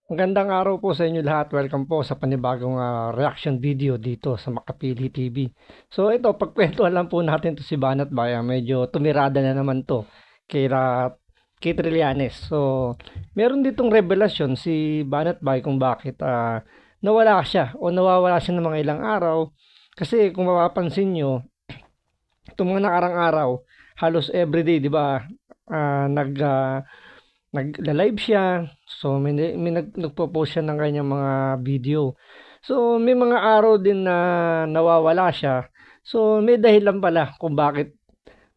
Magandang araw po sa inyo lahat. Welcome po sa panibagong reaction video dito sa Makapili TV. So ito, pagkwentuhan lang po natin to si Banat Baya. Medyo tumirada na naman to kay, kay Trillanes. So meron ditong revelasyon si Banat Bay kung bakit nawala siya o nawawala siya ng mga ilang araw. Kasi kung mapapansin nyo, itong mga nakarang araw, halos everyday, di ba, nagla-live siya. So may nagpo-post siya ng kanyang mga video. So may mga araw din na nawawala siya. So may dahilan pala kung bakit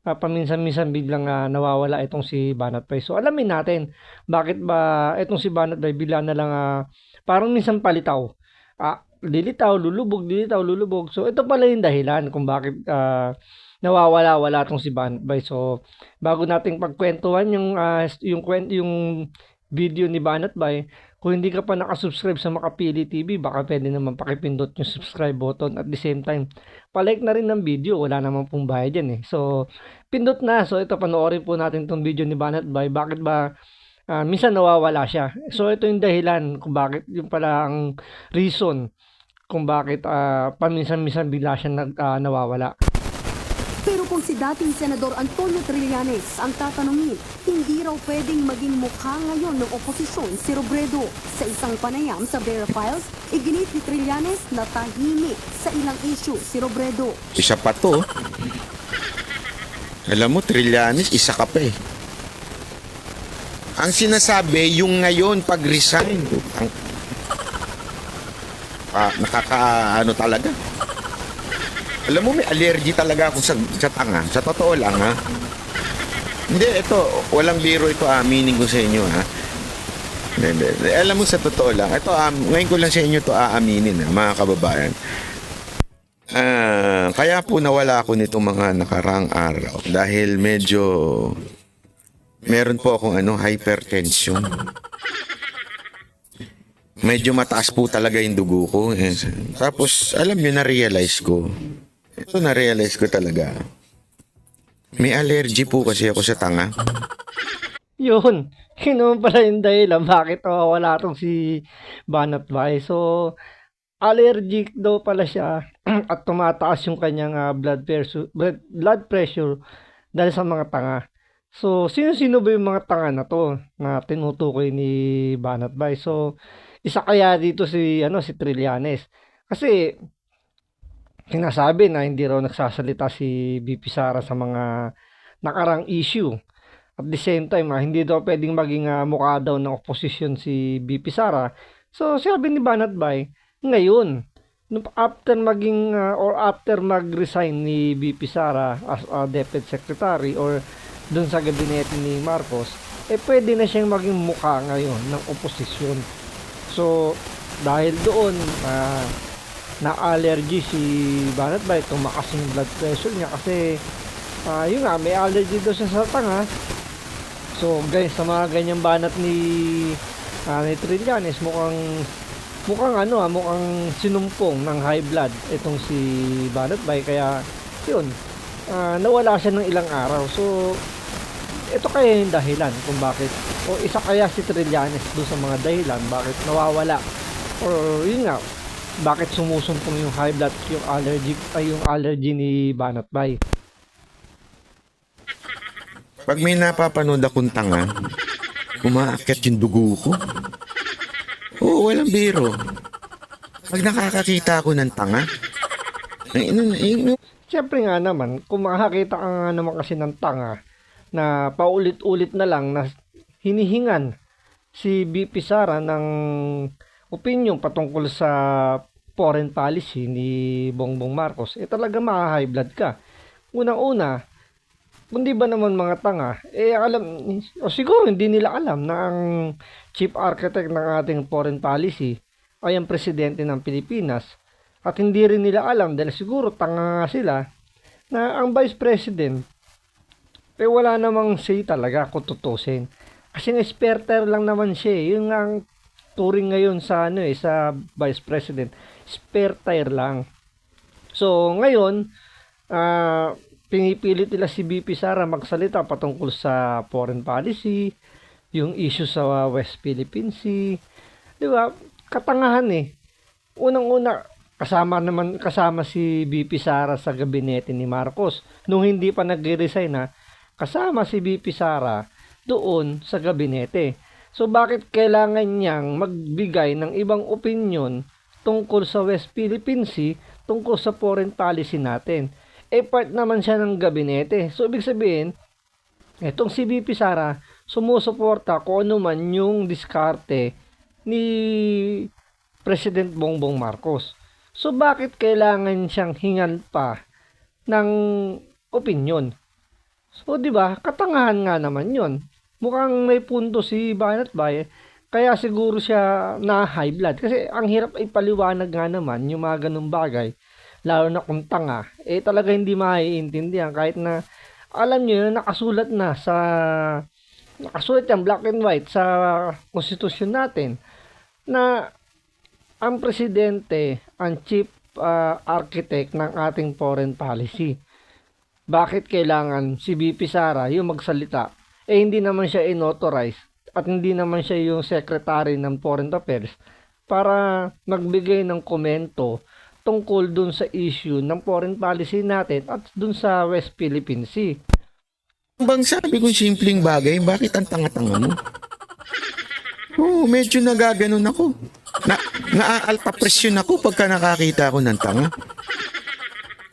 paminsan-minsan biglang nawawala itong si Banat Bay. So alamin natin bakit ba itong si Banat Bay bigla na lang parang minsan palitaw. Lilitaw, lulubog, lilitaw, lulubog. So ito pala yung dahilan kung bakit nawawala-wala itong si Banat Bay. So bago nating pagkwentuhan yung video ni Banat Bay, kung hindi ka pa nakasubscribe sa Makapili TV, baka pwede naman pakipindot yung subscribe button at the same time, palike na rin ng video, wala naman pong bayad yan eh. So, pindot na. So, ito panoorin po natin itong video ni Banat Bay. Bakit ba minsan nawawala siya? So, ito yung dahilan kung bakit, yung pala ang reason kung bakit paminsan-minsan bigla siya nawawala. Pero kung si dating Senador Antonio Trillanes ang tatanungin, hindi raw pwedeng maging mukha ngayon ng oposisyon si Robredo. Sa isang panayam sa Vera Files, iginit ni Trillanes na tahimik sa ilang issue si Robredo. Isa pa to. Alam mo, Trillanes, isa ka pa eh. Ang sinasabi, yung ngayon pag-resign. Nakakaano talaga. Alam mo, may allergy talaga ako sa tanga. Sa totoo lang, ha? Hindi, ito, walang biro ito, aminin ko sa inyo, ha? Hindi. Alam mo, sa totoo lang, ito, ngayon ko lang sa inyo to aaminin, ha, mga kababayan. Kaya po nawala ako nitong mga nakarang araw dahil medyo meron po akong hypertension. Medyo mataas po talaga yung dugo ko. Tapos, alam nyo, na-realize ko talaga. May allergy po kasi ako sa tanga. Yun, yun pala yung dahilan bakit wala tong si Banat Bay. So, allergic daw pala siya at tumataas yung kanyang blood pressure dahil sa mga tanga. So, sino-sino ba yung mga tanga na to na tinutukoy ni Banat Bay? So, isa kaya dito si Trillanes. Kasi sinasabi na hindi raw nagsasalita si BP Sara sa mga nakarang issue. At the same time, hindi daw pwedeng maging mukha daw ng oposisyon si BP Sara. So, sabi ni Banat Bay, ngayon, after mag-resign ni BP Sara as a Deputy Secretary or dun sa gabinete ni Marcos, pwede na siyang maging mukha ngayon ng oposisyon. So, dahil doon, na-allergy si Banat Bay, tumakas yung blood pressure niya kasi yun nga, may allergy daw siya sa tanga. So guys, sa mga ganyang banat ni Trillanes, mukhang sinumpong ng high blood itong si Banat Bay, kaya yun, nawala siya ng ilang araw. So ito kaya yung dahilan kung bakit, o isa kaya si Trillanes doon sa mga dahilan bakit nawawala, or yun nga, bakit sumusumpong yung high blood, yung allergy ni Banat Bay. Pag may napapanood akong tanga, umaakyat yung dugo ko. Oo, walang biro. Pag nakakakita ako ng tanga, Siyempre nga naman, kung makakita ka nga naman kasi ng tanga na paulit-ulit na lang na hinihingan si BP Sara ng opinion patungkol sa foreign policy ni Bongbong Marcos, talaga ma-high blood ka. Unang-una, kundi ba naman mga tanga, o siguro hindi nila alam na ang chief architect ng ating foreign policy ay ang presidente ng Pilipinas, at hindi rin nila alam dahil siguro tanga nga sila na ang vice president wala namang say talaga kung tutusin. Kasi experter lang naman siya. Yun nga ang turing ngayon sa sa vice president. Experter lang. So ngayon, pinipilit nila si BP Sara magsalita patungkol sa foreign policy, yung issue sa West Philippine Sea, 'Di ba? Katangahan eh. Unang-una, kasama si VP Sara sa gabinete ni Marcos. Nung hindi pa nagre-resign na, kasama si VP Sara doon sa gabinete. So bakit kailangan niyang magbigay ng ibang opinion tungkol sa West Philippine Sea, tungkol sa foreign policy natin? Part naman siya ng gabinete. So ibig sabihin, etong si VP Sara, sumusuporta kung ano man yung diskarte ni President Bongbong Marcos. So bakit kailangan siyang hingan pa ng opinion? So 'di ba? Katangahan nga naman 'yon. Mukhang may punto si Banat Bay, kaya siguro siya na high blood kasi ang hirap ay paliwanag nga naman yung mga ganung bagay. Lalo na kung tanga, talaga hindi maiintindihan kahit na alam niyo nakasulat yan black and white sa konstitusyon natin na ang presidente ang chief architect ng ating foreign policy. Bakit kailangan si VP Sara yung magsalita? Hindi naman siya inauthorize at hindi naman siya yung secretary ng foreign affairs para magbigay ng komento tungkol dun sa issue ng foreign policy natin at dun sa West Philippine Sea. Bang sabi kong simpleng bagay, bakit ang tanga-tanga mo? Oo, medyo nagaganon ako. Naaalta presyon ako pagka nakakita ako ng tanga.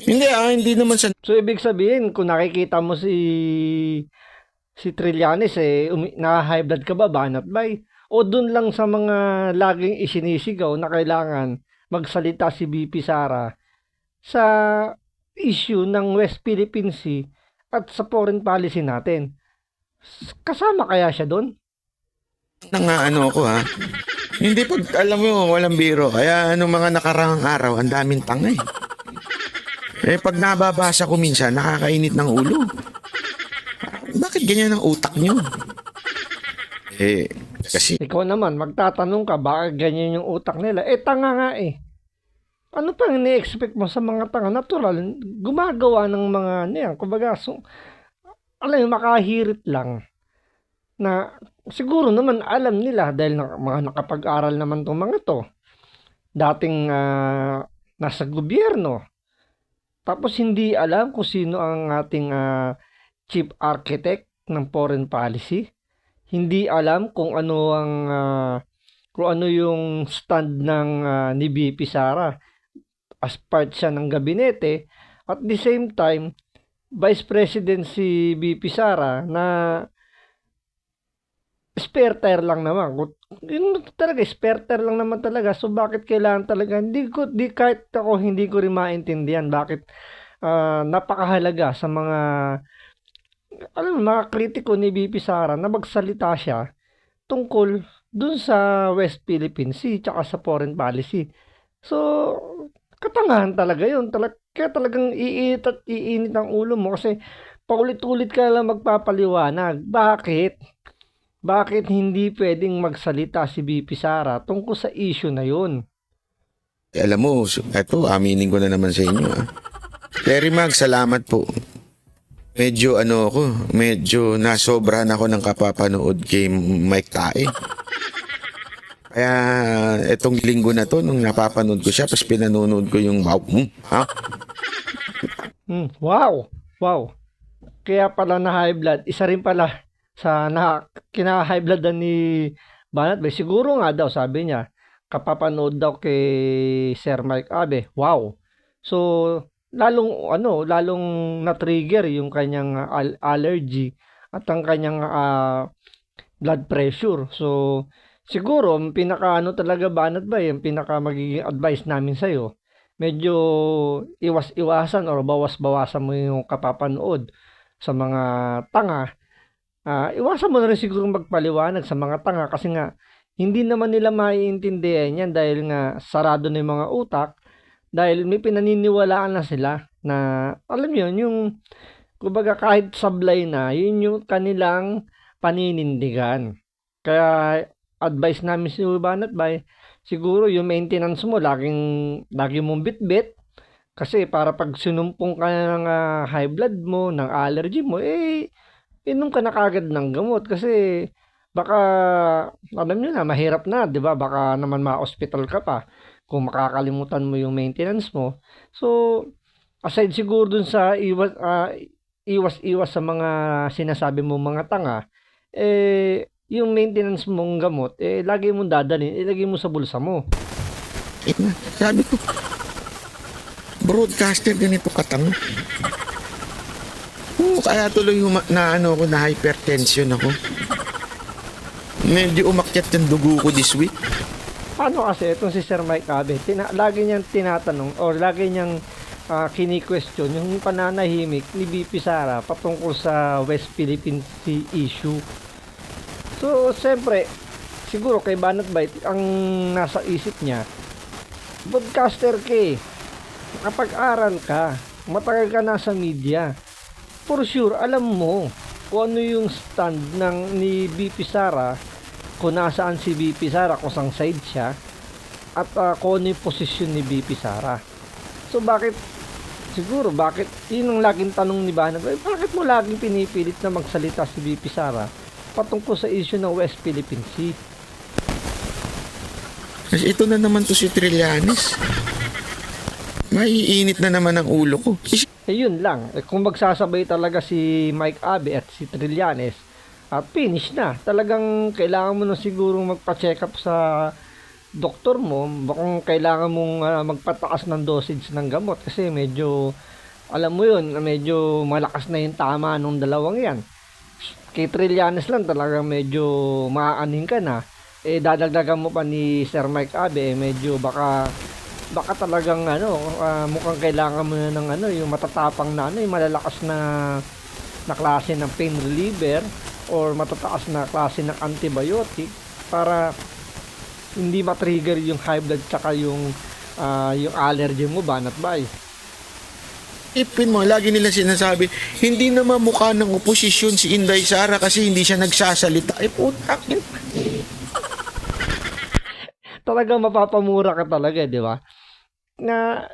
Hindi naman sa... So, ibig sabihin, kung nakikita mo si Trillanes, na-high blood ka ba, Banat Bay? O dun lang sa mga laging isinisigaw na kailangan magsalita si VP Sara sa issue ng West Philippine Sea at sa foreign policy natin. Kasama kaya siya doon? Ano ako ha? Hindi pag alam mo, walang biro. Kaya mga nakarang araw, ang daming tanga pag nababasa ko minsan, nakakainit ng ulo. Bakit ganyan ang utak niyo? Kasi... Ikaw naman, magtatanong ka, bakit ganyan yung utak nila? Tanga nga Ano pang ini-expect mo sa mga tanga? Natural, gumagawa ng mga niyan. Kumbaga, makahirit lang. Na siguro naman alam nila dahil mga nakapag-aral naman tong mga to. Dating nasa gobyerno. Tapos hindi alam kung sino ang ating chief architect ng foreign policy. Hindi alam kung ano yung stand ng ni VP Sara as part siya ng gabinete. At the same time, Vice President si VP Sara na spare tire lang naman. Yun talaga, spare tire lang naman talaga. So bakit kailangan talaga? Kahit ako hindi ko rin maintindihan bakit napakahalaga sa mga kritiko ni VP Sara na magsalita siya tungkol dun sa West Philippine Sea tsaka sa foreign policy. So, katangahan talaga yun. Kaya talagang iinit ang ulo mo kasi paulit-ulit ka lang magpapaliwanag. Bakit hindi pwedeng magsalita si VP Sara tungkol sa issue na yun? Alam mo, eto, aminin ko na naman sa inyo. Larry Mag, salamat po. Medyo nasobrahan ako ng kapapanood kay Mike Tae. Kaya etong linggo na to, nung napapanood ko siya, tapos pinanonood ko yung wow. Kaya pala na high blood. Isa rin pala sa kina-high blood ni Banat Bay. Siguro nga daw, sabi niya, kapapanood daw kay Sir Mike Abe. Wow. So, lalong na-trigger yung kanyang allergy at ang kanyang blood pressure. So, siguro, talaga Banat Bay, yung pinaka magiging advice namin sa'yo, medyo iwas-iwasan or bawas-bawasan mo yung kapapanood sa mga tanga. Iwasan mo na rin siguro magpaliwanag sa mga tanga kasi nga, hindi naman nila maiintindihan yan dahil nga sarado na yung mga utak. Dahil may pinaniniwalaan na sila na, alam yun, yung, kumbaga kahit sablay na, yun yung kanilang paninindigan. Kaya, advice namin si Banat Bay, siguro yung maintenance mo, lagi mong bit-bit. Kasi para pag sinumpong ka ng high blood mo, ng allergy mo, inom ka na kagad ng gamot. Kasi, baka alam niyo na mahirap na, 'di ba? Baka naman ma-hospital ka pa kung makakalimutan mo yung maintenance mo. So, aside siguro dun sa iwas-iwas sa mga sinasabi mo mga tanga, yung maintenance mong gamot, lagi mong dadalhin, ilagay mo sa bulsa mo. Sabi ko, broadcaster ganito katanga. Kaya tuloy na ano ko, na hypertension ako. Medyo umakyat yung dugo ko this week. Paano kasi itong si Sir Mike Abe, lagi niyang tinatanong or lagi niyang kini-question yung pananahimik ni BP Sara patungkol sa West Philippine Sea issue. So, siyempre, siguro kay Banat Bite, ang nasa isip niya, broadcaster ka eh. Nakapag-aral ka, matagal ka nasa media. For sure, alam mo kung ano yung stand ni BP Sara, kung nasaan si BP Sara, kung saan side siya, at kung ano yung posisyon ni BP Sara. So bakit, yun ang laging tanong ni Banat, bakit mo laging pinipilit na magsalita si BP Sara patungkol sa issue ng West Philippine Sea? Kasi ito na naman to si Trillanes. Maiinit na naman ang ulo ko. Yun lang, kung magsasabay talaga si Mike Abe at si Trillanes, at finish na. Talagang kailangan mo na siguro magpa-check up sa doktor mo, kung kailangan mong magpataas ng dosage ng gamot kasi medyo, alam mo yun, medyo malakas na yung tama nung dalawang yan. Kay Trillanes lang talagang medyo maaaning ka na. Dadagdagan mo pa ni Sir Mike Abe, medyo baka talagang mukhang kailangan mo na ng yung matatapang na yung malalakas na klase ng pain reliever or matataas na klase ng antibiotic para hindi ma-trigger yung high blood tsaka yung allergy mo, Banat Bay. Ipin mo, lagi nila sinasabi, hindi naman mukha ng oposisyon si Inday Sara kasi hindi siya nagsasalita. Putak. Talagang mapapamura ka talaga, di ba? Na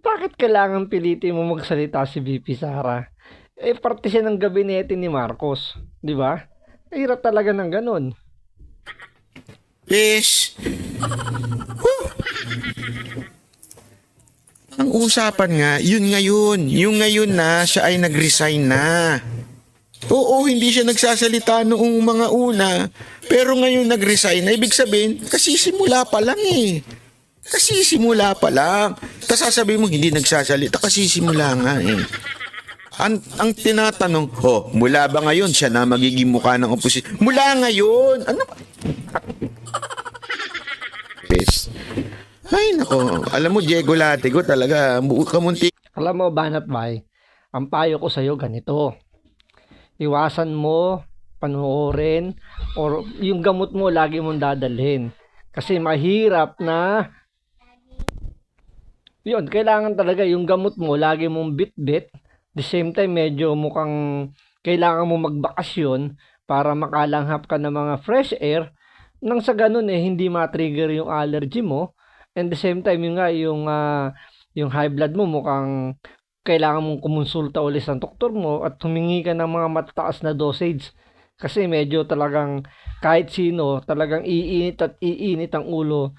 bakit kailangan pilitin mo magsalita si BP Sara? Parte siya ng gabinete ni Marcos, di ba? Hirap talaga ng ganun. Yes. Ang usapan nga, yun ngayon. Yung ngayon na, siya ay nag-resign na. Oo, hindi siya nagsasalita noong mga una. Pero ngayon nag-resign na. Ibig sabihin, kasi simula pa lang eh. Kasi simula pa lang. Tapos sasabihin mo, hindi nagsasalita. Kasi simula nga eh. Ang tinatanong, mula ba ngayon siya na magiging mukha ng oposisyon? Mula ngayon! Ano ba? Yes. Ay, nako. Alam mo, Diego Latigo talaga, kamunti. Alam mo, Banat Bay, ang payo ko sa'yo ganito. Iwasan mo, panoorin, or yung gamot mo, lagi mong dadalhin. Kasi mahirap na, yun, kailangan talaga yung gamot mo, lagi mong bit-bit. The same time, medyo mukhang kailangan mo magbakasyon para makalanghap ka ng mga fresh air. Nang sa ganun hindi ma-trigger yung allergy mo. And the same time, yung high blood mo mukhang kailangan mong kumonsulta ulit sa doktor mo at humingi ka ng mga matataas na dosage. Kasi medyo talagang kahit sino, talagang iinit ang ulo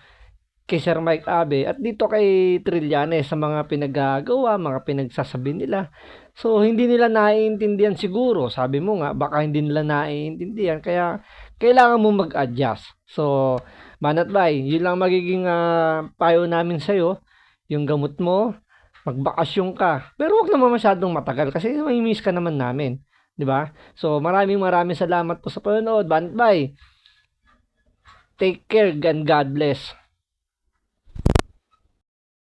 kay Sir Mike Abe at dito kay Trillanes sa mga pinagagawa, mga pinagsasabi nila. So, hindi nila naiintindihan siguro. Sabi mo nga, baka hindi nila naiintindihan. Kaya, kailangan mo mag-adjust. So, Banat Bay, yun lang magiging payo namin sa'yo. Yung gamot mo, magbakasyon ka. Pero huwag naman masyadong matagal kasi may miss ka naman namin. 'Di ba? So, maraming salamat po sa panonood. Banat Bay, take care and God bless.